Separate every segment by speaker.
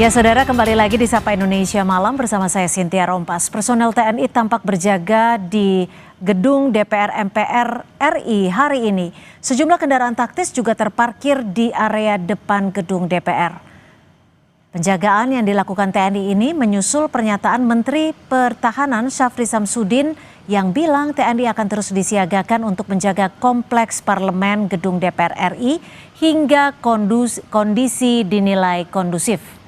Speaker 1: Ya saudara, kembali lagi di Sapa Indonesia Malam bersama saya Cynthia Rompas. Personel TNI tampak berjaga di gedung DPR MPR RI hari ini. Sejumlah kendaraan taktis juga terparkir di area depan gedung DPR. Penjagaan yang dilakukan TNI ini menyusul pernyataan Menteri Pertahanan Syafri Samsudin yang bilang TNI akan terus disiagakan untuk menjaga kompleks parlemen gedung DPR RI hingga kondisi dinilai kondusif.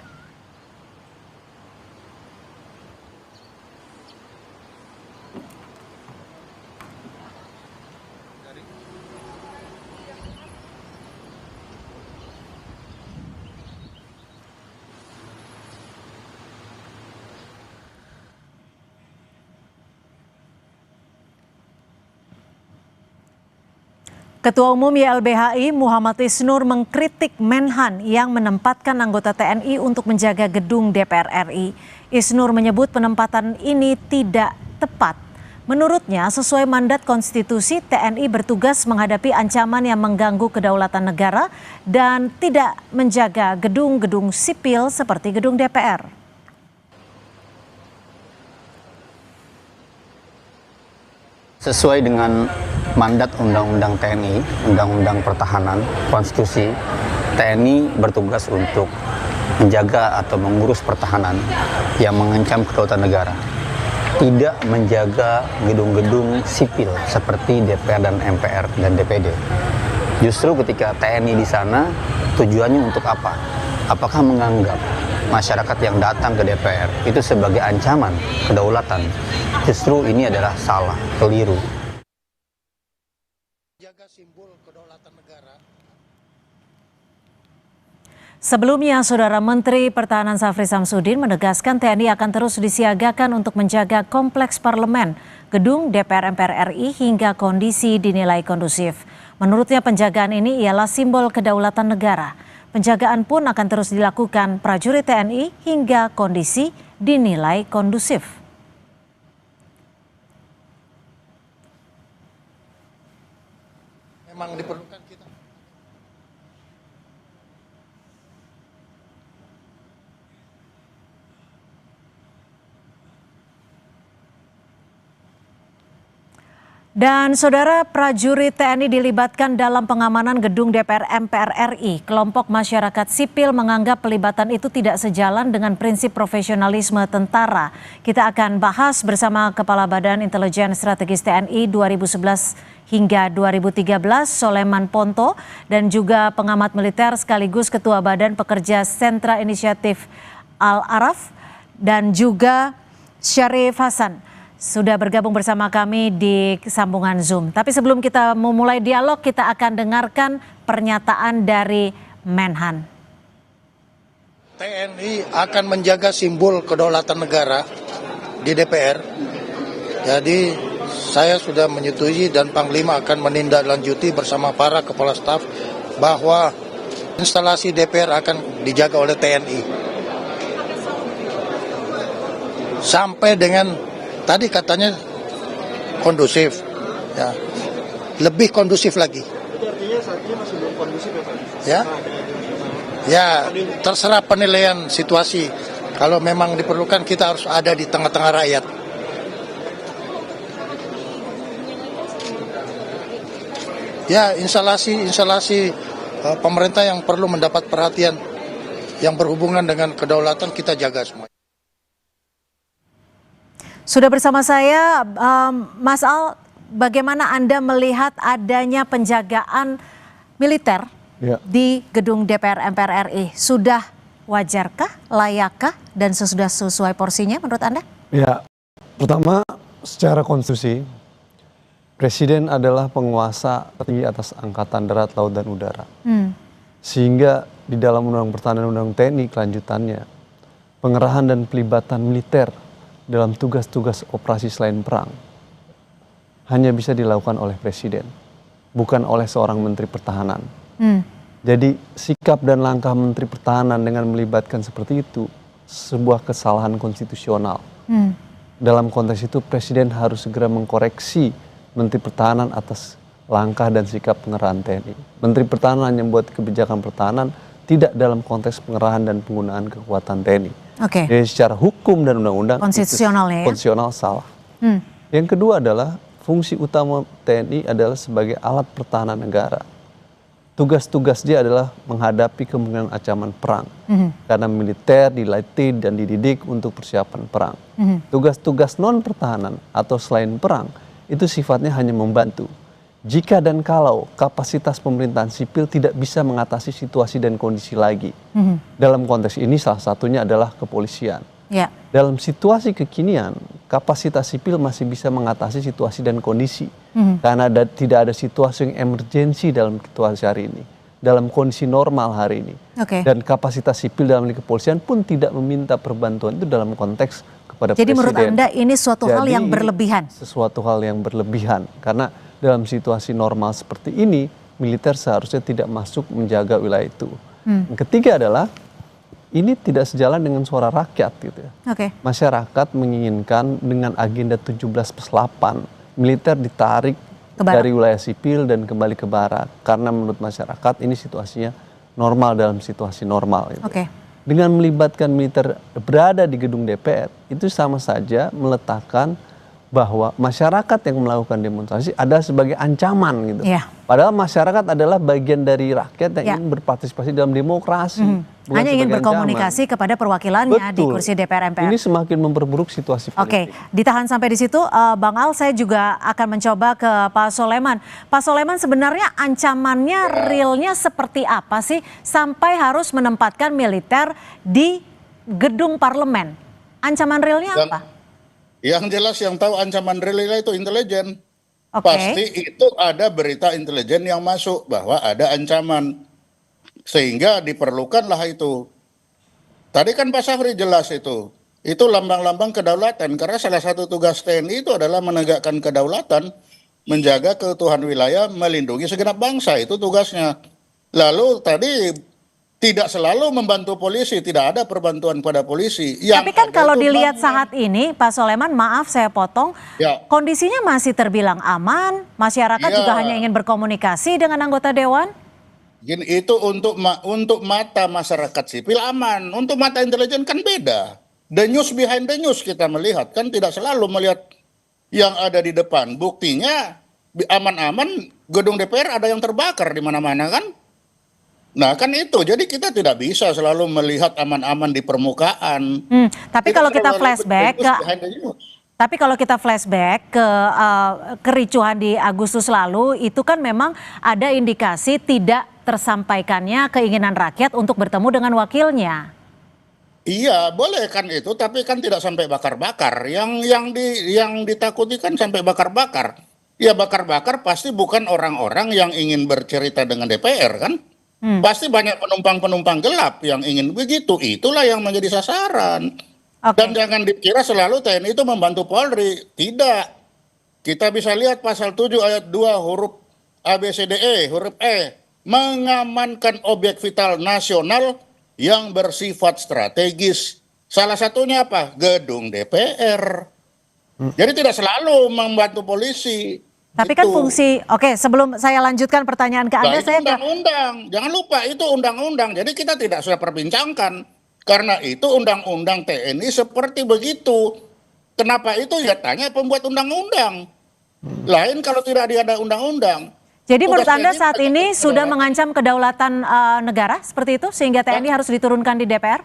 Speaker 1: Ketua Umum YLBHI Muhammad Isnur mengkritik Menhan yang menempatkan anggota TNI untuk menjaga gedung DPR RI. Isnur menyebut penempatan ini tidak tepat. Menurutnya, sesuai mandat konstitusi, TNI bertugas menghadapi ancaman yang mengganggu kedaulatan negara dan tidak menjaga gedung-gedung sipil seperti gedung DPR.
Speaker 2: Sesuai dengan mandat Undang-Undang TNI, Undang-Undang Pertahanan, Konstitusi, TNI bertugas untuk menjaga atau mengurus pertahanan yang mengancam kedaulatan negara. Tidak menjaga gedung-gedung sipil seperti DPR dan MPR dan DPD. Justru ketika TNI di sana, tujuannya untuk apa? Apakah menganggap masyarakat yang datang ke DPR itu sebagai ancaman kedaulatan? Justru ini adalah salah, keliru.
Speaker 3: Jaga simbol kedaulatan negara.
Speaker 1: Sebelumnya, Saudara Menteri Pertahanan Syafri Samsudin menegaskan TNI akan terus disiagakan untuk menjaga kompleks parlemen, gedung DPR MPR RI hingga kondisi dinilai kondusif. Menurutnya penjagaan ini ialah simbol kedaulatan negara. Penjagaan pun akan terus dilakukan prajurit TNI hingga kondisi dinilai kondusif.
Speaker 3: Memang diperlukan kita.
Speaker 1: Dan saudara, prajurit TNI dilibatkan dalam pengamanan gedung DPR MPR RI. Kelompok masyarakat sipil menganggap pelibatan itu tidak sejalan dengan prinsip profesionalisme tentara. Kita akan bahas bersama Kepala Badan Intelijen Strategis TNI 2011 hingga 2013 Soleman Ponto dan juga pengamat militer sekaligus Ketua Badan Pekerja Sentra Inisiatif Al-Araf dan juga Syarif Hasan sudah bergabung bersama kami di sambungan Zoom. Tapi sebelum kita memulai dialog, kita akan dengarkan pernyataan dari Menhan.
Speaker 3: TNI akan menjaga simbol kedaulatan negara di DPR. Jadi saya sudah menyetujui dan Panglima akan menindaklanjuti bersama para kepala staf bahwa instalasi DPR akan dijaga oleh TNI. Sampai dengan tadi katanya kondusif, ya, lebih kondusif lagi.
Speaker 4: Itu artinya saat ini masih belum kondusif ya Pak?
Speaker 3: Ya, terserah penilaian situasi. Kalau memang diperlukan kita harus ada di tengah-tengah rakyat. Ya, instalasi pemerintah yang perlu mendapat perhatian yang berhubungan dengan kedaulatan kita jaga semua.
Speaker 1: Sudah bersama saya Mas Al, bagaimana Anda melihat adanya penjagaan militer di gedung DPR MPR RI? Sudah wajarkah, layakkah, dan sudah sesuai porsinya menurut Anda?
Speaker 5: Ya, pertama secara konstitusi, Presiden adalah penguasa tertinggi atas Angkatan Darat, Laut, dan Udara. Sehingga di dalam Undang-Undang Pertahanan Undang TNI kelanjutannya, pengerahan dan pelibatan militer dalam tugas-tugas operasi selain perang hanya bisa dilakukan oleh Presiden, bukan oleh seorang Menteri Pertahanan. Jadi sikap dan langkah Menteri Pertahanan dengan melibatkan seperti itu sebuah kesalahan konstitusional. Dalam konteks itu Presiden harus segera mengkoreksi Menteri Pertahanan atas langkah dan sikap pengerahan TNI. Menteri Pertahanan yang membuat kebijakan pertahanan tidak dalam konteks pengerahan dan penggunaan kekuatan TNI.
Speaker 1: Oke.
Speaker 5: Jadi secara hukum dan undang-undang
Speaker 1: Konstitusionalnya ya?
Speaker 5: konstitusional salah.
Speaker 1: Hmm.
Speaker 5: Yang kedua adalah fungsi utama TNI adalah sebagai alat pertahanan negara. Tugas-tugas dia adalah menghadapi kemungkinan ancaman perang. Karena militer dilatih dan dididik untuk persiapan perang. Tugas-tugas non pertahanan atau selain perang itu sifatnya hanya membantu. Jika dan kalau kapasitas pemerintahan sipil tidak bisa mengatasi situasi dan kondisi lagi. Dalam konteks ini salah satunya adalah kepolisian.
Speaker 1: Ya.
Speaker 5: Dalam situasi kekinian, kapasitas sipil masih bisa mengatasi situasi dan kondisi. Karena tidak ada situasi yang emergensi dalam situasi hari ini. Dalam kondisi normal hari ini.
Speaker 1: Oke.
Speaker 5: Dan kapasitas sipil dalam kepolisian pun tidak meminta perbantuan itu dalam konteks kepada
Speaker 1: Jadi
Speaker 5: presiden.
Speaker 1: menurut Anda ini suatu hal
Speaker 5: Jadi,
Speaker 1: yang berlebihan?
Speaker 5: Sesuatu hal yang berlebihan. Karena dalam situasi normal seperti ini, militer seharusnya tidak masuk menjaga wilayah itu. Yang ketiga adalah, ini tidak sejalan dengan suara rakyat gitu ya.
Speaker 1: Oke.
Speaker 5: Masyarakat menginginkan dengan agenda 17+8, militer ditarik dari wilayah sipil dan kembali ke barat. Karena menurut masyarakat ini situasinya normal dalam situasi normal. Gitu.
Speaker 1: Oke.
Speaker 5: Dengan melibatkan militer berada di gedung DPR, itu sama saja meletakkan bahwa masyarakat yang melakukan demonstrasi adalah sebagai ancaman gitu.
Speaker 1: Iya.
Speaker 5: Padahal masyarakat adalah bagian dari rakyat yang ingin berpartisipasi dalam demokrasi. bukan
Speaker 1: Hanya ingin
Speaker 5: sebagai
Speaker 1: berkomunikasi
Speaker 5: ancaman.
Speaker 1: kepada perwakilannya di
Speaker 5: Betul.
Speaker 1: kursi DPR MPR.
Speaker 5: Ini semakin memperburuk situasi
Speaker 1: Oke,
Speaker 5: politik.
Speaker 1: ditahan sampai di situ, Bang Al. Saya juga akan mencoba ke Pak Soleman. Pak Soleman, sebenarnya ancamannya realnya seperti apa sih sampai harus menempatkan militer di gedung parlemen? Ancaman realnya apa?
Speaker 6: Yang jelas yang tahu ancaman real itu intelijen.
Speaker 1: Oke.
Speaker 6: Pasti itu ada berita intelijen yang masuk bahwa ada ancaman. Sehingga diperlukanlah itu. Tadi kan Pak Safri jelas itu. Itu lambang-lambang kedaulatan. Karena salah satu tugas TNI itu adalah menegakkan kedaulatan, menjaga keutuhan wilayah, melindungi segenap bangsa. Itu tugasnya. Lalu tadi tidak selalu membantu polisi, tidak ada perbantuan pada polisi.
Speaker 1: Tapi kan kalau dilihat saat ini, Pak Soleman, maaf saya potong, kondisinya masih terbilang aman, masyarakat juga hanya ingin berkomunikasi dengan anggota dewan.
Speaker 6: Gini, itu untuk mata masyarakat sipil aman, untuk mata intelijen kan beda. The news behind the news kita melihat, kan tidak selalu melihat yang ada di depan. Buktinya aman-aman gedung DPR ada yang terbakar di mana-mana kan. Nah kan itu, jadi kita tidak bisa selalu melihat aman-aman di permukaan.
Speaker 1: Tapi kalau kita flashback ke kericuhan di Agustus lalu, itu kan memang ada indikasi tidak tersampaikannya keinginan rakyat untuk bertemu dengan wakilnya.
Speaker 6: Iya, boleh kan itu, tapi kan tidak sampai bakar-bakar. Yang ditakuti kan sampai bakar-bakar. Ya bakar-bakar pasti bukan orang-orang yang ingin bercerita dengan DPR kan. Pasti banyak penumpang-penumpang gelap yang ingin begitu. Itulah yang menjadi sasaran. Dan jangan dikira selalu TNI itu membantu Polri. Tidak. Kita bisa lihat pasal 7 ayat 2 huruf ABCDE, huruf E. Mengamankan objek vital nasional yang bersifat strategis. Salah satunya apa? Gedung DPR. Jadi tidak selalu membantu polisi.
Speaker 1: Tapi kan fungsi, oke, sebelum saya lanjutkan pertanyaan ke Anda, saya
Speaker 6: undang-undang, jangan lupa itu undang-undang. Jadi kita tidak sudah perbincangkan karena itu undang-undang TNI seperti begitu. Kenapa itu? Ya tanya pembuat undang-undang. Lain kalau tidak ada undang-undang.
Speaker 1: Jadi menurut Anda saat ini sudah mengancam kedaulatan negara seperti itu sehingga TNI harus diturunkan di DPR?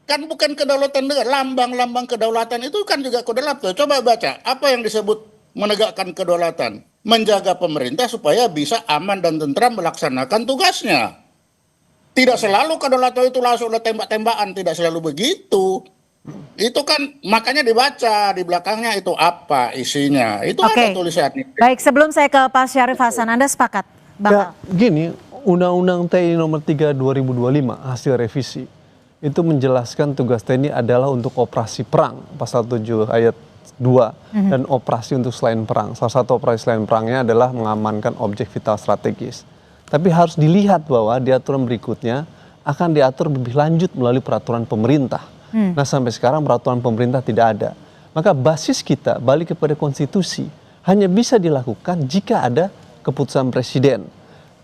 Speaker 6: Kan bukan kedaulatan negara, lambang-lambang kedaulatan itu kan juga kedaulatan. Coba baca apa yang disebut menegakkan kedaulatan, menjaga pemerintah supaya bisa aman dan tentram melaksanakan tugasnya. Tidak selalu kedaulatan itu langsung tembak-tembakan, tidak selalu begitu. Itu kan makanya dibaca di belakangnya itu apa isinya. Itu ada tulisannya.
Speaker 1: Baik, sebelum saya ke Pak Syarif Hasan, Anda sepakat, Bang?
Speaker 5: Gini, Undang-Undang TNI nomor 3 2025 hasil revisi itu menjelaskan tugas TNI adalah untuk operasi perang, pasal 7 ayat 2, dan operasi untuk selain perang. Salah satu operasi selain perangnya adalah mengamankan objek vital strategis. Tapi harus dilihat bahwa di aturan berikutnya akan diatur lebih lanjut melalui peraturan pemerintah. Nah sampai sekarang peraturan pemerintah tidak ada. Maka basis kita balik kepada konstitusi hanya bisa dilakukan jika ada keputusan presiden.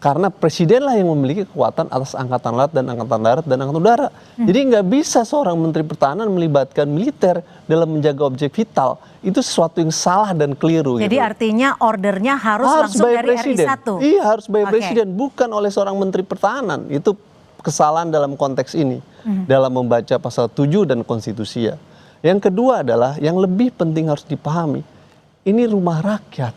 Speaker 5: Karena presidenlah yang memiliki kekuatan atas angkatan laut dan angkatan darat dan angkatan udara. Jadi nggak bisa seorang menteri pertahanan melibatkan militer dalam menjaga objek vital. Itu sesuatu yang salah dan keliru.
Speaker 1: Jadi
Speaker 5: gitu.
Speaker 1: artinya ordernya harus langsung
Speaker 5: by
Speaker 1: dari
Speaker 5: presiden.
Speaker 1: RI1.
Speaker 5: Iya, harus by
Speaker 1: Oke.
Speaker 5: presiden, bukan oleh seorang menteri pertahanan. Itu kesalahan dalam konteks ini, dalam membaca pasal 7 dan konstitusi ya. Yang kedua adalah, yang lebih penting harus dipahami, ini rumah rakyat.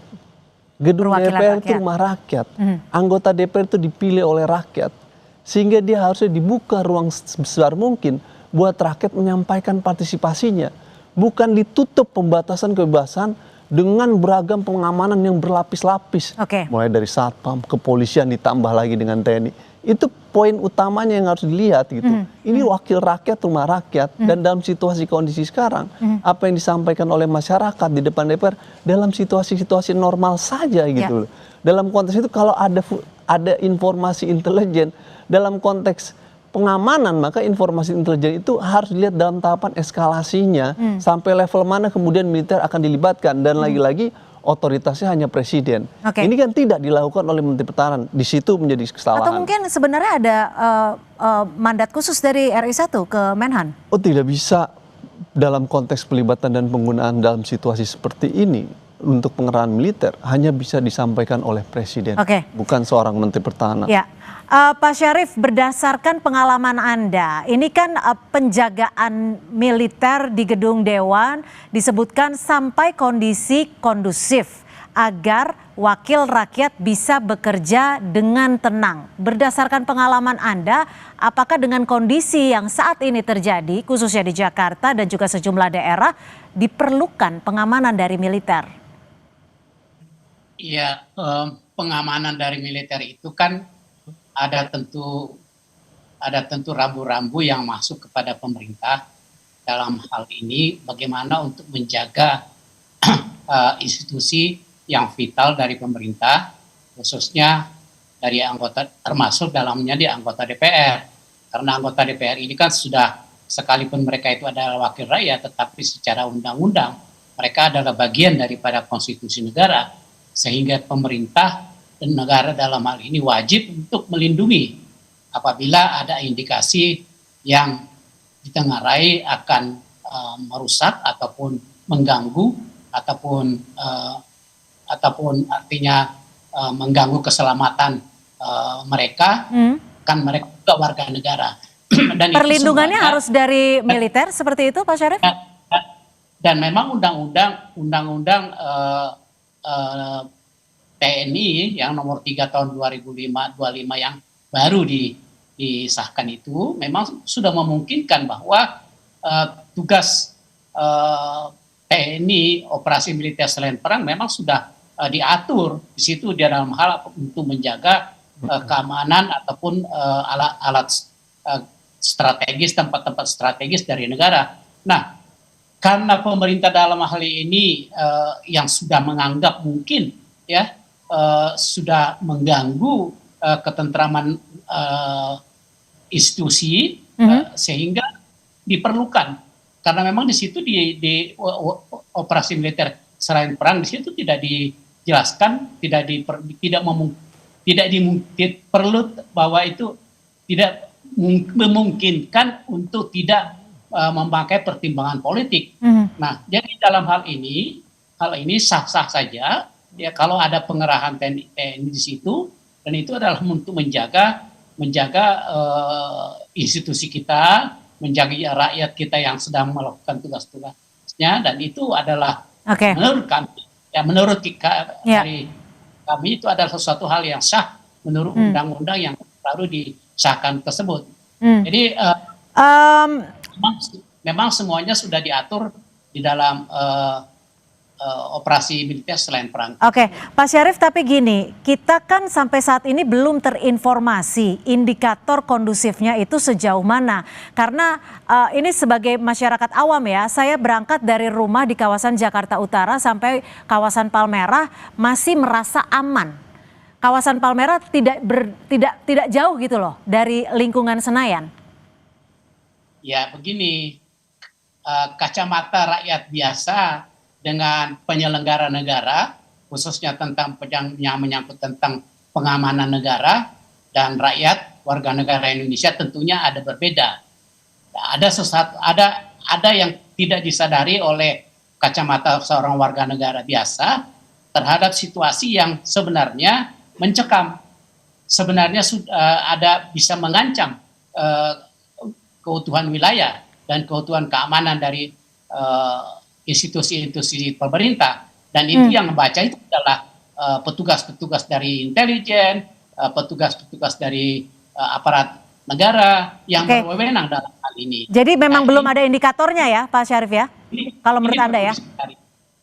Speaker 5: Gedung
Speaker 1: Perwakilan
Speaker 5: DPR itu
Speaker 1: rakyat.
Speaker 5: rumah rakyat. Anggota DPR itu dipilih oleh rakyat. Sehingga dia harusnya dibuka ruang sebesar mungkin buat rakyat menyampaikan partisipasinya. Bukan ditutup pembatasan kebebasan dengan beragam pengamanan yang berlapis-lapis.
Speaker 1: Oke.
Speaker 5: Mulai dari satpam, kepolisian ditambah lagi dengan TNI. Itu poin utamanya yang harus dilihat gitu. Ini wakil rakyat, rumah rakyat, dan dalam situasi kondisi sekarang, apa yang disampaikan oleh masyarakat di depan DPR dalam situasi-situasi normal saja gitu loh. Dalam konteks itu kalau ada informasi intelijen dalam konteks pengamanan, maka informasi intelijen itu harus dilihat dalam tahapan eskalasinya sampai level mana kemudian militer akan dilibatkan, dan lagi-lagi otoritasnya hanya presiden.
Speaker 1: Oke.
Speaker 5: Ini kan tidak dilakukan oleh Menteri Pertahanan. Di situ menjadi kesalahan.
Speaker 1: Atau mungkin sebenarnya ada mandat khusus dari RI1 ke Menhan?
Speaker 5: Oh, tidak bisa dalam konteks pelibatan dan penggunaan dalam situasi seperti ini untuk pengerahan militer hanya bisa disampaikan oleh presiden,
Speaker 1: Oke.
Speaker 5: bukan seorang Menteri Pertahanan.
Speaker 1: Ya, Pak Syarif, berdasarkan pengalaman Anda, ini kan penjagaan militer di gedung Dewan disebutkan sampai kondisi kondusif agar wakil rakyat bisa bekerja dengan tenang. Berdasarkan pengalaman Anda, apakah dengan kondisi yang saat ini terjadi, khususnya di Jakarta dan juga sejumlah daerah, diperlukan pengamanan dari militer?
Speaker 7: Iya, pengamanan dari militer itu kan ada tentu rambu-rambu yang masuk kepada pemerintah dalam hal ini bagaimana untuk menjaga institusi yang vital dari pemerintah, khususnya dari anggota, termasuk dalamnya di anggota DPR. Karena anggota DPR ini kan sudah, sekalipun mereka itu adalah wakil rakyat, tetapi secara undang-undang mereka adalah bagian daripada konstitusi negara, sehingga pemerintah dan negara dalam hal ini wajib untuk melindungi apabila ada indikasi yang ditengarai akan merusak ataupun mengganggu ataupun artinya mengganggu keselamatan mereka, kan mereka juga warga negara. Dan
Speaker 1: Perlindungannya
Speaker 7: itu semuanya,
Speaker 1: harus dari militer seperti itu, Pak Syarif?
Speaker 7: dan memang undang-undang TNI yang nomor 3 tahun 2025 yang baru disahkan itu memang sudah memungkinkan bahwa tugas TNI operasi militer selain perang memang sudah diatur di situ di dalam hal untuk menjaga keamanan ataupun alat-alat strategis, tempat-tempat strategis dari negara. Nah, karena pemerintah dalam hal ini yang sudah menganggap mungkin ya sudah mengganggu ketentraman institusi, sehingga diperlukan, karena memang di situ di operasi militer selain perang di situ tidak dijelaskan, perlu bahwa itu tidak memungkinkan untuk tidak memakai pertimbangan politik. Nah, jadi dalam hal ini sah-sah saja ya kalau ada pengerahan TNI di situ, dan itu adalah untuk menjaga institusi kita, menjaga rakyat kita yang sedang melakukan tugas-tugasnya, dan itu adalah menurut kami dari kami itu adalah sesuatu hal yang sah menurut undang-undang yang baru disahkan tersebut. Jadi memang semuanya sudah diatur di dalam operasi militer selain perang.
Speaker 1: Oke, Pak Syarif, tapi gini, kita kan sampai saat ini belum terinformasi indikator kondusifnya itu sejauh mana. Karena ini sebagai masyarakat awam ya, saya berangkat dari rumah di kawasan Jakarta Utara sampai kawasan Palmerah masih merasa aman. Kawasan Palmerah tidak jauh gitu loh dari lingkungan Senayan.
Speaker 7: Ya begini, kacamata rakyat biasa dengan penyelenggara negara, khususnya tentang yang menyangkut tentang pengamanan negara dan rakyat warga negara Indonesia tentunya ada berbeda. Ada yang tidak disadari oleh kacamata seorang warga negara biasa terhadap situasi yang sebenarnya mencekam, sebenarnya ada bisa mengancam keutuhan wilayah dan keutuhan keamanan dari institusi-institusi pemerintah. Dan itu yang membaca itu adalah petugas-petugas dari intelijen, petugas-petugas dari aparat negara yang berwenang dalam hal ini.
Speaker 1: Jadi memang belum ada indikatornya ya Pak Syarif ya? Kalau menurut Anda ya?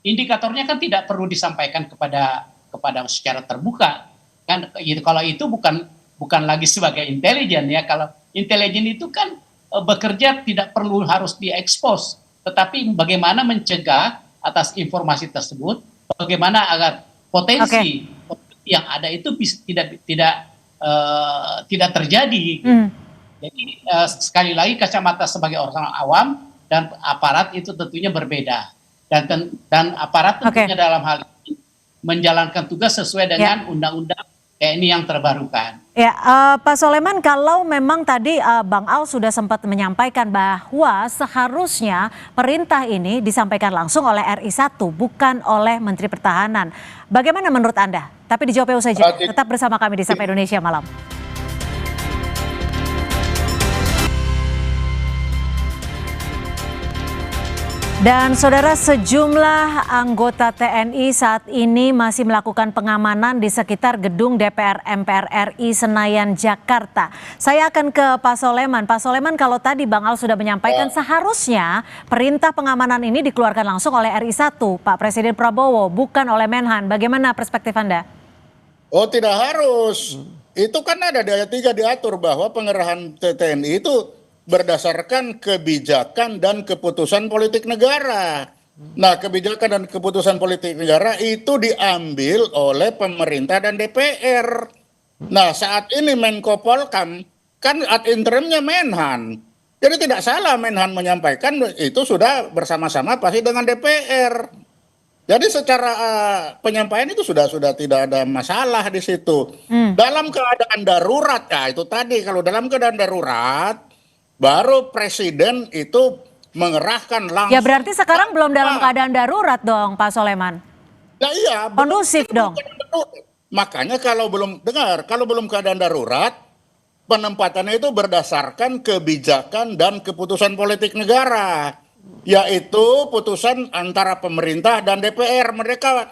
Speaker 7: Indikatornya kan tidak perlu disampaikan kepada secara terbuka. Kan kalau itu bukan lagi sebagai intelijen ya. Kalau intelijen itu kan bekerja tidak perlu harus diekspos, tetapi bagaimana mencegah atas informasi tersebut, bagaimana agar potensi yang ada itu tidak terjadi. Jadi sekali lagi kacamata sebagai orang awam dan aparat itu tentunya berbeda, dan aparat tentunya dalam hal ini menjalankan tugas sesuai dengan undang-undang TNI yang terbarukan.
Speaker 1: Ya, Pak Soleman, kalau memang tadi Bang Al sudah sempat menyampaikan bahwa seharusnya perintah ini disampaikan langsung oleh RI1, bukan oleh Menteri Pertahanan. Bagaimana menurut Anda? Tapi dijawabnya usai jeda. Tetap bersama kami di Sapa Indonesia Malam. Dan saudara, sejumlah anggota TNI saat ini masih melakukan pengamanan di sekitar gedung DPR MPR RI Senayan, Jakarta. Saya akan ke Pak Soleman. Pak Soleman, kalau tadi Bang Al sudah menyampaikan seharusnya perintah pengamanan ini dikeluarkan langsung oleh RI1, Pak Presiden Prabowo, bukan oleh Menhan. Bagaimana perspektif Anda?
Speaker 6: Oh, tidak harus. Itu kan ada di ayat 3 diatur bahwa pengerahan TNI itu berdasarkan kebijakan dan keputusan politik negara. Nah, kebijakan dan keputusan politik negara itu diambil oleh pemerintah dan DPR. Nah, saat ini Menko Polkam kan ad interimnya Menhan. Jadi tidak salah Menhan menyampaikan itu sudah bersama-sama pasti dengan DPR. Jadi secara penyampaian itu sudah tidak ada masalah di situ. Dalam keadaan darurat, ya itu tadi, kalau dalam keadaan darurat baru presiden itu mengerahkan langsung.
Speaker 1: Ya berarti sekarang belum dalam keadaan darurat dong Pak Soleman.
Speaker 6: Nah, iya,
Speaker 1: kondusif dong.
Speaker 6: Makanya kalau belum keadaan darurat, penempatannya itu berdasarkan kebijakan dan keputusan politik negara, yaitu putusan antara pemerintah dan DPR. Mereka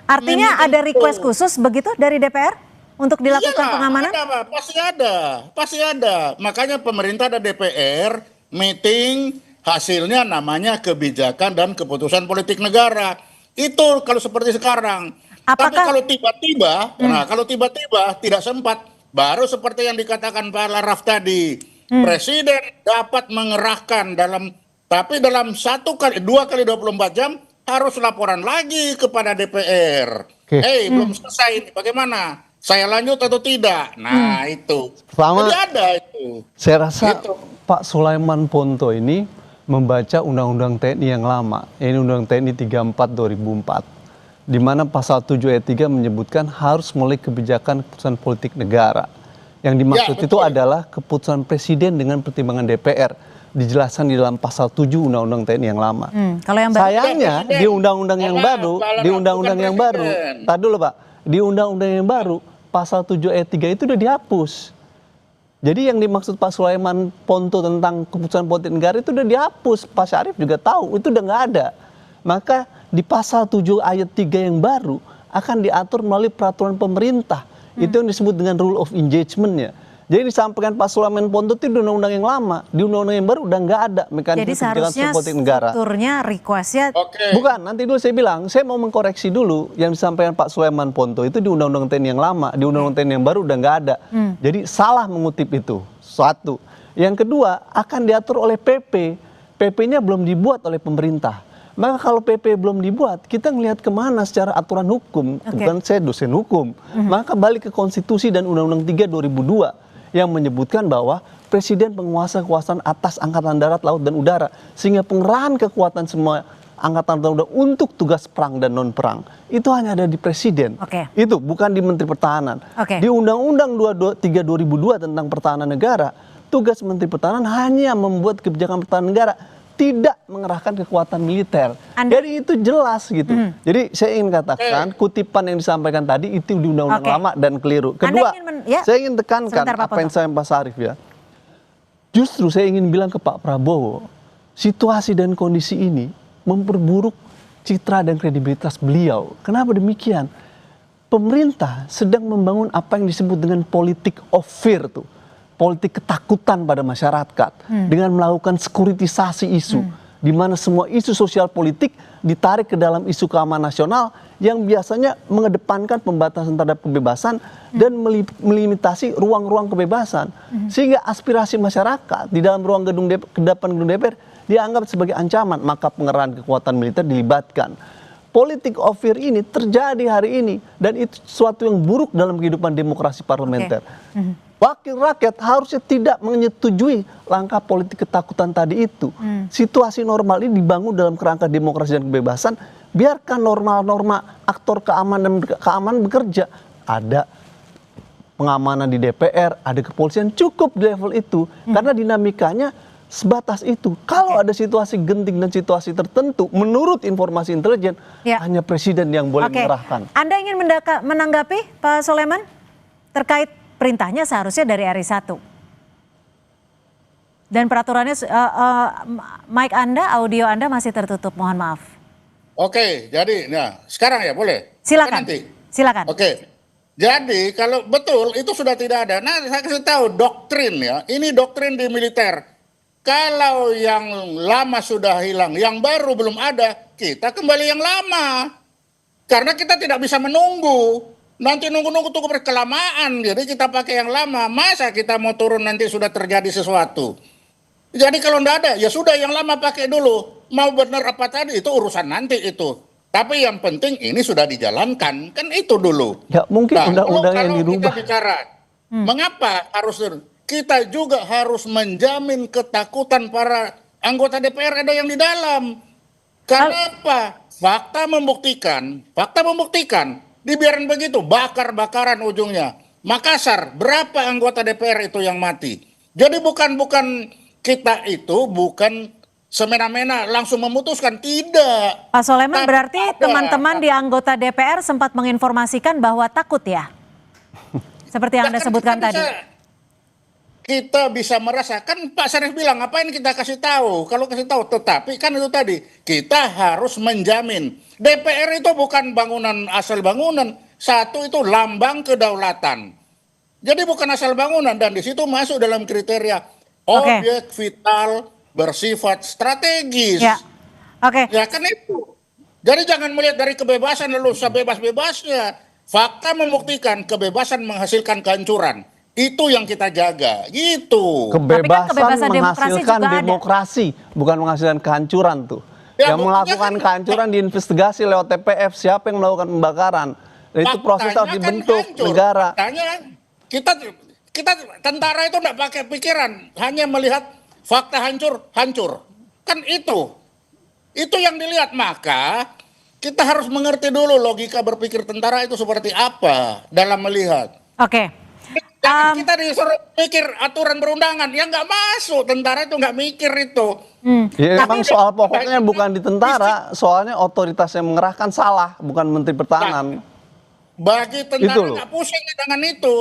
Speaker 1: artinya ada request khusus begitu dari DPR? Untuk dilakukan pengamanan?
Speaker 6: Pasti ada. Makanya pemerintah dan DPR meeting, hasilnya namanya kebijakan dan keputusan politik negara. Itu kalau seperti sekarang. Tapi kalau tiba-tiba, kalau tiba-tiba tidak sempat, baru seperti yang dikatakan Pak Laraf tadi, presiden dapat mengerahkan tapi dalam 2 kali 24 jam harus laporan lagi kepada DPR. Belum selesai ini, bagaimana? Saya lanjut atau tidak? Nah, itu.
Speaker 5: Pertama,
Speaker 6: jadi ada itu.
Speaker 5: Saya rasa Pak Sulaiman Ponto ini membaca Undang-Undang TNI yang lama. Ini Undang TNI 34 2004. Di mana pasal 7 ayat 3 menyebutkan harus mulai kebijakan keputusan politik negara. Yang dimaksud itu adalah keputusan presiden dengan pertimbangan DPR. Dijelaskan di dalam pasal 7 Undang-Undang TNI yang lama.
Speaker 1: Kalau yang
Speaker 5: sayangnya di Undang-Undang yang baru, tadi dulu Pak, di Undang-Undang yang baru, pasal 7 ayat 3 itu udah dihapus. Jadi yang dimaksud Pak Sulaiman Ponto tentang keputusan politik negara itu udah dihapus. Pak Syarif juga tahu, itu udah nggak ada. Maka di pasal 7 ayat 3 yang baru akan diatur melalui peraturan pemerintah. Itu yang disebut dengan rule of engagement-nya. Jadi disampaikan Pak Sulaiman Ponto itu di undang-undang yang lama, di undang-undang yang baru udah nggak ada mekanisme kebijakan politik negara.
Speaker 1: Strukturnya, request-nya.
Speaker 5: Bukan, nanti dulu saya bilang, saya mau mengkoreksi dulu yang disampaikan Pak Sulaiman Ponto itu di undang-undang TNI yang lama, di undang-undang TNI yang baru udah nggak ada. Jadi salah mengutip itu. Satu. Yang kedua, akan diatur oleh PP. PP-nya belum dibuat oleh pemerintah. Maka kalau PP belum dibuat, kita ngelihat kemana secara aturan hukum. Bukan saya dosen hukum. Maka balik ke konstitusi dan Undang-Undang 3 2002 yang menyebutkan bahwa presiden penguasa kekuasaan atas angkatan darat, laut, dan udara. Sehingga pengerahan kekuatan semua angkatan udara untuk tugas perang dan non perang itu hanya ada di presiden.
Speaker 1: Oke.
Speaker 5: Itu bukan di Menteri Pertahanan.
Speaker 1: Oke.
Speaker 5: Di Undang-Undang 3 2002 tentang Pertahanan Negara, tugas Menteri Pertahanan hanya membuat kebijakan pertahanan negara, tidak mengerahkan kekuatan militer. Jadi itu jelas gitu. Jadi saya ingin katakan kutipan yang disampaikan tadi itu di Undang-Undang lama dan keliru. Kedua, saya ingin tekankan
Speaker 1: Sebentar, Pak
Speaker 5: apa yang saya Pak Sarif ya. Justru saya ingin bilang ke Pak Prabowo, situasi dan kondisi ini memperburuk citra dan kredibilitas beliau. Kenapa demikian? Pemerintah sedang membangun apa yang disebut dengan politik of fear tuh. Politik ketakutan pada masyarakat dengan melakukan sekuritisasi isu. Di mana semua isu sosial politik ditarik ke dalam isu keamanan nasional yang biasanya mengedepankan pembatasan terhadap kebebasan dan melimitasi ruang-ruang kebebasan. Sehingga aspirasi masyarakat di dalam ruang gedung DPR dianggap sebagai ancaman, maka pengerahan kekuatan militer dilibatkan. Politik of fear ini terjadi hari ini dan itu sesuatu yang buruk dalam kehidupan demokrasi parlementer. Wakil rakyat harusnya tidak menyetujui langkah politik ketakutan tadi itu. Situasi normal ini dibangun dalam kerangka demokrasi dan kebebasan. Biarkan norma-norma aktor keamanan bekerja. Ada pengamanan di DPR, ada kepolisian, cukup di level itu. Karena dinamikanya sebatas itu. Kalau ada situasi genting dan situasi tertentu, menurut informasi intelijen, hanya presiden yang boleh mengerahkan.
Speaker 1: Anda ingin menanggapi Pak Soleman terkait perintahnya seharusnya dari RI 1 dan peraturannya, mic Anda, audio Anda masih tertutup, mohon maaf.
Speaker 6: Oke, jadi nah sekarang ya boleh.
Speaker 1: Silakan. Silakan.
Speaker 6: Oke. Jadi kalau betul itu sudah tidak ada. Nah, saya kasih tahu doktrin ya. Ini doktrin di militer. Kalau yang lama sudah hilang, yang baru belum ada, kita kembali yang lama. Karena kita tidak bisa menunggu. Nanti nunggu-nunggu tunggu berkelamaan. Jadi kita pakai yang lama. Masa kita mau turun nanti sudah terjadi sesuatu. Jadi kalau tidak ada, ya sudah yang lama pakai dulu. Mau benar apa tadi, itu urusan nanti itu. Tapi yang penting ini sudah dijalankan. Kan itu dulu.
Speaker 5: Ya mungkin undang-undang yang dirubah.
Speaker 6: Kita bicara, mengapa harus kita juga harus menjamin ketakutan para anggota DPR ada yang di dalam. Kenapa? Fakta membuktikan, dibiarin begitu, bakar-bakaran ujungnya. Makassar, berapa anggota DPR itu yang mati? Jadi bukan kita itu bukan semena-mena langsung memutuskan, tidak.
Speaker 1: Pak Soleman, berarti teman-teman di anggota DPR sempat menginformasikan bahwa takut ya? Seperti yang Anda sebutkan tadi.
Speaker 6: Kita bisa merasakan, Pak Sarif bilang, ngapain kita kasih tahu? Kalau kasih tahu, tetapi kan itu tadi, kita harus menjamin. DPR itu bukan bangunan asal bangunan, satu itu lambang kedaulatan. Jadi bukan asal bangunan, dan di situ masuk dalam kriteria objek vital bersifat strategis.
Speaker 1: Ya,
Speaker 6: ya kan itu. Jadi jangan melihat dari kebebasan lalu sebebas-bebasnya. Fakta membuktikan kebebasan menghasilkan kehancuran. Itu yang kita jaga, gitu.
Speaker 5: Kebebasan menghasilkan demokrasi, bukan menghasilkan kehancuran tuh.
Speaker 6: Ya,
Speaker 5: yang melakukan kehancuran diinvestigasi lewat TPF, siapa yang melakukan pembakaran. Dan itu proses harus dibentuk negara.
Speaker 6: Faktanya kita tentara itu tidak pakai pikiran, hanya melihat fakta hancur. Kan itu yang dilihat. Maka kita harus mengerti dulu logika berpikir tentara itu seperti apa dalam melihat.
Speaker 1: Oke.
Speaker 6: Kita disuruh mikir aturan perundangan, ya nggak masuk, tentara itu nggak mikir itu.
Speaker 5: Ya memang soal pokoknya bukan di tentara, soalnya otoritas yang mengerahkan salah, bukan Menteri Pertahanan.
Speaker 6: Bagi tentara nggak pusing dengan itu.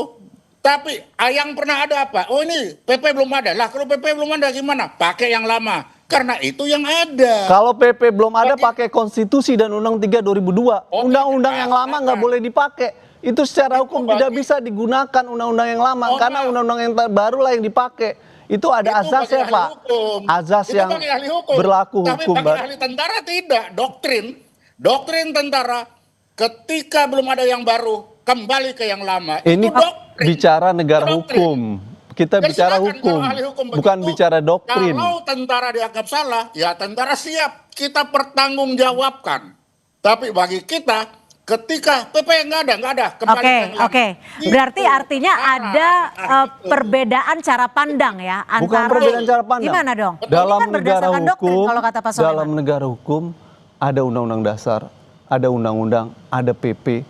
Speaker 6: Tapi yang pernah ada apa? Oh ini PP belum ada. Lah kalau PP belum ada gimana? Pakai yang lama. Karena itu yang ada.
Speaker 5: Kalau PP belum ada, pakai konstitusi dan Undang-Undang 3 2002. Undang-undang yang lama nggak boleh dipakai. Itu secara hukum tidak bisa digunakan undang-undang yang lama, karena undang-undang yang baru lah yang dipakai. Itu ada azasnya, Pak. Azas yang berlaku
Speaker 6: tapi
Speaker 5: hukum.
Speaker 6: Tapi bagi ahli tentara tidak. Doktrin tentara ketika belum ada yang baru kembali ke yang lama.
Speaker 5: Ini bicara negara hukum. Kita bicara hukum, bukan bicara doktrin.
Speaker 6: Kalau tentara dianggap salah, ya tentara siap kita pertanggungjawabkan. Tapi bagi kita, ketika PP nggak ada.
Speaker 1: Oke. Berarti artinya ada perbedaan cara pandang ya antara.
Speaker 5: Bukan perbedaan cara pandang.
Speaker 1: Gimana dong?
Speaker 5: Dalam
Speaker 1: ini kan
Speaker 5: negara
Speaker 1: berdasarkan
Speaker 5: hukum,
Speaker 1: doktrin kalau kata Pak Soleman.
Speaker 5: dalam negara hukum, ada undang-undang dasar, ada undang-undang, ada PP,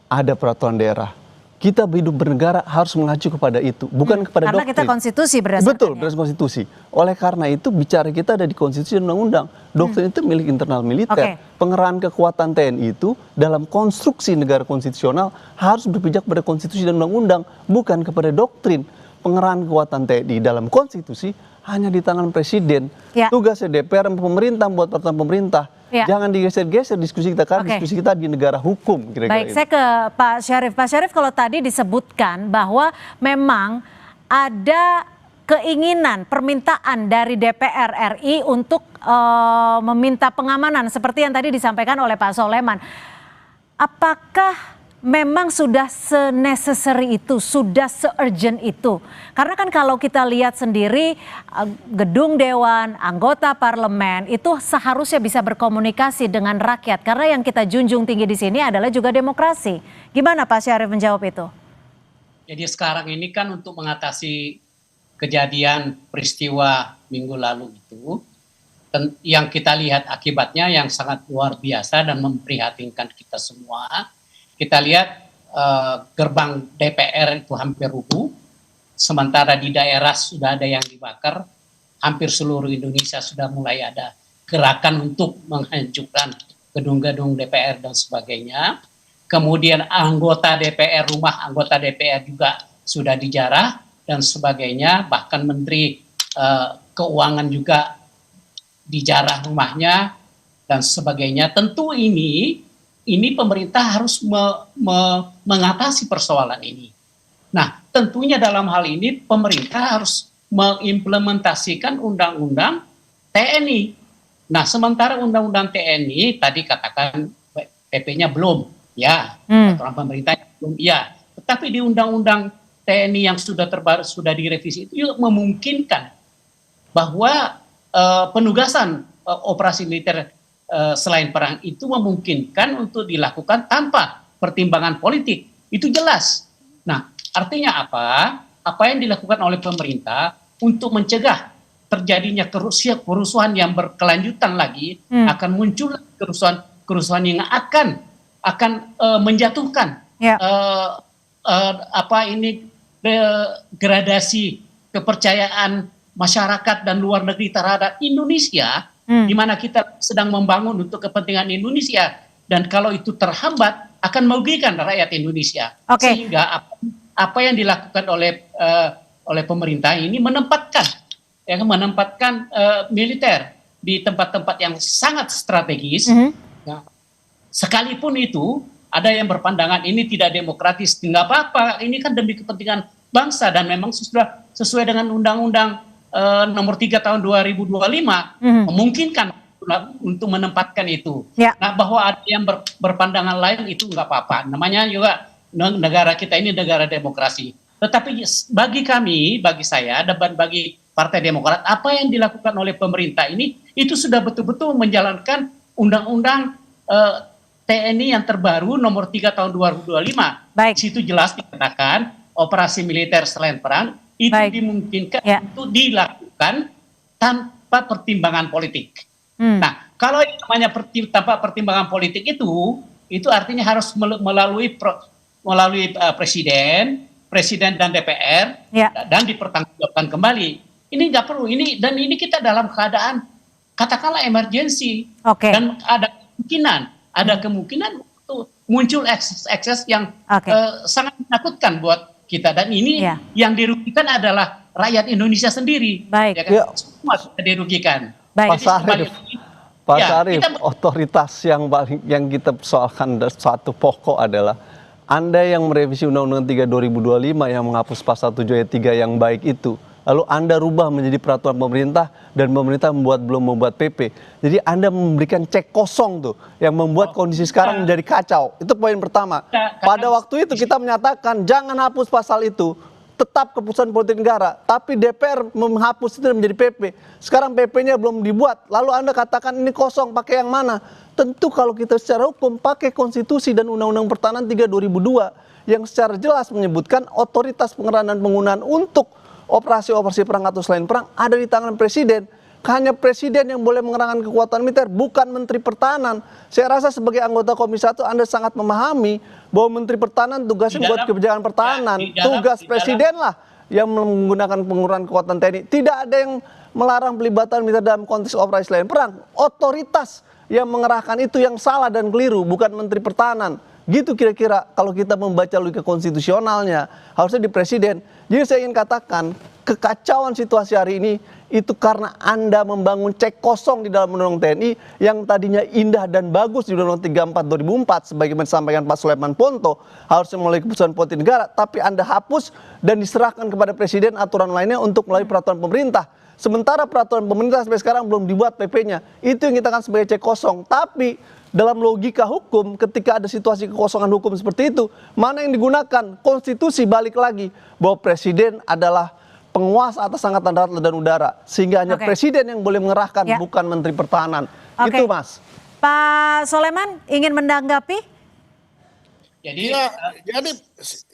Speaker 5: ada peraturan daerah. Kita hidup bernegara harus mengacu kepada itu, bukan kepada
Speaker 1: Karena
Speaker 5: doktrin.
Speaker 1: kita konstitusi berdasarkan.
Speaker 5: Betul, berdasarkan konstitusi. Oleh karena itu bicara kita ada di konstitusi dan undang-undang. Doktrin itu milik internal militer.
Speaker 1: Oke.
Speaker 5: Pengerahan kekuatan TNI itu dalam konstruksi negara konstitusional harus berpijak pada konstitusi dan undang-undang, bukan kepada doktrin. Pengerahan kekuatan TNI dalam konstitusi hanya di tangan presiden.
Speaker 1: Ya.
Speaker 5: Tugasnya DPR dan pemerintah buat peraturan pemerintah.
Speaker 1: Ya.
Speaker 5: Jangan digeser-geser diskusi kita, karena
Speaker 1: Oke.
Speaker 5: diskusi kita di negara hukum. Kira-kira
Speaker 1: Baik,
Speaker 5: itu.
Speaker 1: saya ke Pak Syarif. Pak Syarif, kalau tadi disebutkan bahwa memang ada keinginan, permintaan dari DPR RI untuk meminta pengamanan seperti yang tadi disampaikan oleh Pak Soleman. Apakah memang sudah se-necessary itu, sudah se-urgent itu? Karena kan kalau kita lihat sendiri gedung dewan, anggota parlemen itu seharusnya bisa berkomunikasi dengan rakyat. Karena yang kita junjung tinggi di sini adalah juga demokrasi. Gimana Pak Syarif menjawab itu?
Speaker 7: Jadi sekarang ini kan untuk mengatasi kejadian peristiwa minggu lalu itu, yang kita lihat akibatnya yang sangat luar biasa dan memprihatinkan kita semua. Kita lihat gerbang DPR itu hampir rubuh, sementara di daerah sudah ada yang dibakar, hampir seluruh Indonesia sudah mulai ada gerakan untuk menghancurkan gedung-gedung DPR dan sebagainya. Kemudian rumah anggota DPR juga sudah dijarah dan sebagainya, bahkan Menteri Keuangan juga dijarah rumahnya dan sebagainya. Tentu ini pemerintah harus mengatasi persoalan ini. Nah, tentunya dalam hal ini pemerintah harus mengimplementasikan undang-undang TNI. Nah, sementara undang-undang TNI tadi katakan PP-nya belum, ya, peraturan pemerintah belum, ya. Tetapi di undang-undang TNI yang sudah terbaru, sudah direvisi itu juga memungkinkan bahwa penugasan operasi militer selain perang itu memungkinkan untuk dilakukan tanpa pertimbangan politik. Itu jelas. Nah, artinya apa? Apa yang dilakukan oleh pemerintah untuk mencegah terjadinya kerusuhan yang berkelanjutan lagi, akan muncul kerusuhan yang akan menjatuhkan gradasi kepercayaan masyarakat dan luar negeri terhadap Indonesia, di mana kita sedang membangun untuk kepentingan Indonesia, dan kalau itu terhambat akan merugikan rakyat Indonesia.
Speaker 1: Oke.
Speaker 7: Sehingga apa yang dilakukan oleh pemerintah ini menempatkan militer di tempat-tempat yang sangat strategis. Ya. Sekalipun itu ada yang berpandangan ini tidak demokratis, nggak apa-apa, ini kan demi kepentingan bangsa dan memang sudah sesuai dengan undang-undang nomor 3 tahun 2025 memungkinkan untuk menempatkan itu.
Speaker 1: Ya.
Speaker 7: Nah, bahwa ada yang berpandangan lain itu nggak apa-apa. Namanya juga negara kita ini negara demokrasi. Tetapi bagi saya dan bagi Partai Demokrat, apa yang dilakukan oleh pemerintah ini itu sudah betul-betul menjalankan undang-undang TNI yang terbaru nomor 3 tahun 2025.
Speaker 1: Baik.
Speaker 7: Di situ jelas dikatakan operasi militer selain perang itu dimungkinkan untuk dilakukan tanpa pertimbangan politik. Nah, kalau yang namanya tanpa pertimbangan politik itu artinya harus melalui presiden dan DPR dan dipertanggungjawabkan kembali. Ini nggak perlu, ini kita dalam keadaan katakanlah emergensi, dan ada kemungkinan untuk muncul ekses yang sangat menakutkan buat kita, dan ini yang dirugikan adalah rakyat Indonesia sendiri.
Speaker 1: Baik.
Speaker 7: Ya kan? Semua dirugikan.
Speaker 1: Baik.
Speaker 5: Pak Syarif, otoritas yang kita persoalkan satu pokok adalah Anda yang merevisi Undang-Undang 3 2025 yang menghapus pasal 7 ayat 3 yang baik itu, lalu Anda rubah menjadi peraturan pemerintah dan pemerintah belum membuat PP. Jadi Anda memberikan cek kosong tuh yang membuat kondisi sekarang menjadi kacau. Itu poin pertama. Pada waktu itu kita menyatakan jangan hapus pasal itu, tetap keputusan politik negara. Tapi DPR menghapus itu menjadi PP. Sekarang PP-nya belum dibuat. Lalu Anda katakan ini kosong, pakai yang mana? Tentu kalau kita secara hukum pakai konstitusi dan Undang-Undang Pertahanan 3 2002 yang secara jelas menyebutkan otoritas pengerahan dan penggunaan untuk operasi-operasi perang atau selain perang ada di tangan presiden. hanya presiden yang boleh mengerahkan kekuatan militer, bukan menteri pertahanan. Saya rasa sebagai anggota Komisi 1 Anda sangat memahami bahwa menteri pertahanan tugasnya buat kebijakan pertahanan. Tugas presiden lah yang menggunakan pengurangan kekuatan TNI. Tidak ada yang melarang pelibatan militer dalam konteks operasi selain perang. Otoritas yang mengerahkan itu yang salah dan keliru, bukan menteri pertahanan. Gitu kira-kira kalau kita membaca logika konstitusionalnya, harusnya di presiden. Jadi saya ingin katakan, kekacauan situasi hari ini itu karena Anda membangun cek kosong di dalam Undang-Undang TNI yang tadinya indah dan bagus di Undang-Undang 34 2004 sebagaimana disampaikan Pak Sulaiman Ponto, harusnya melalui keputusan politik negara, tapi Anda hapus dan diserahkan kepada presiden aturan lainnya untuk melalui peraturan pemerintah. Sementara peraturan pemerintah sampai sekarang belum dibuat PP-nya. Itu yang kita akan sebagai cek kosong. Tapi dalam logika hukum, ketika ada situasi kekosongan hukum seperti itu, mana yang digunakan? Konstitusi balik lagi bahwa presiden adalah penguasa atas angkatan darat dan udara, sehingga hanya presiden yang boleh mengerahkan, bukan menteri pertahanan. Itu, Mas.
Speaker 1: Pak Soleman ingin menanggapi?
Speaker 6: Jadi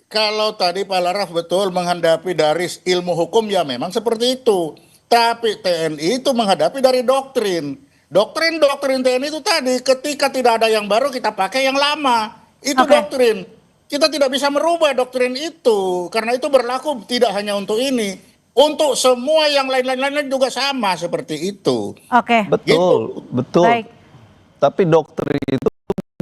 Speaker 6: kalau tadi Pak Laraf betul menghadapi dari ilmu hukum, ya memang seperti itu. Tapi TNI itu menghadapi dari doktrin. Doktrin TNI itu tadi, ketika tidak ada yang baru kita pakai yang lama. Itu doktrin. Kita tidak bisa merubah doktrin itu, karena itu berlaku tidak hanya untuk ini. Untuk semua yang lain-lain juga sama seperti itu.
Speaker 5: Betul, betul.
Speaker 1: Baik.
Speaker 5: Tapi doktrin itu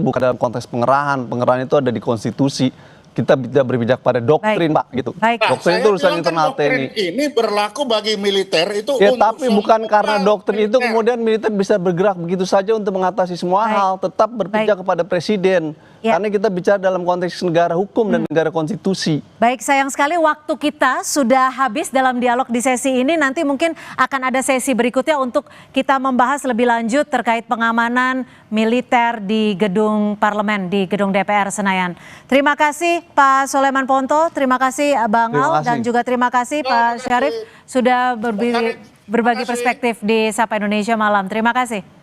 Speaker 5: bukan dalam konteks pengerahan. Pengerahan itu ada di konstitusi. Kita tidak berpijak pada doktrin, Pak, gitu. Doktrin itu urusan internal TNI.
Speaker 6: Ini berlaku bagi militer itu.
Speaker 5: Ya, tapi bukan karena doktrin itu kemudian militer bisa bergerak begitu saja untuk mengatasi semua hal. Tetap berpijak kepada presiden. Karena kita bicara dalam konteks negara hukum dan negara konstitusi.
Speaker 1: Baik, sayang sekali waktu kita sudah habis dalam dialog di sesi ini. Nanti mungkin akan ada sesi berikutnya untuk kita membahas lebih lanjut terkait pengamanan militer di gedung parlemen, di gedung DPR Senayan. Terima kasih Pak Sulaiman Ponto, terima kasih Bang Al, dan juga terima kasih Pak Syarif sudah berbagi perspektif di Sapa Indonesia Malam. Terima kasih.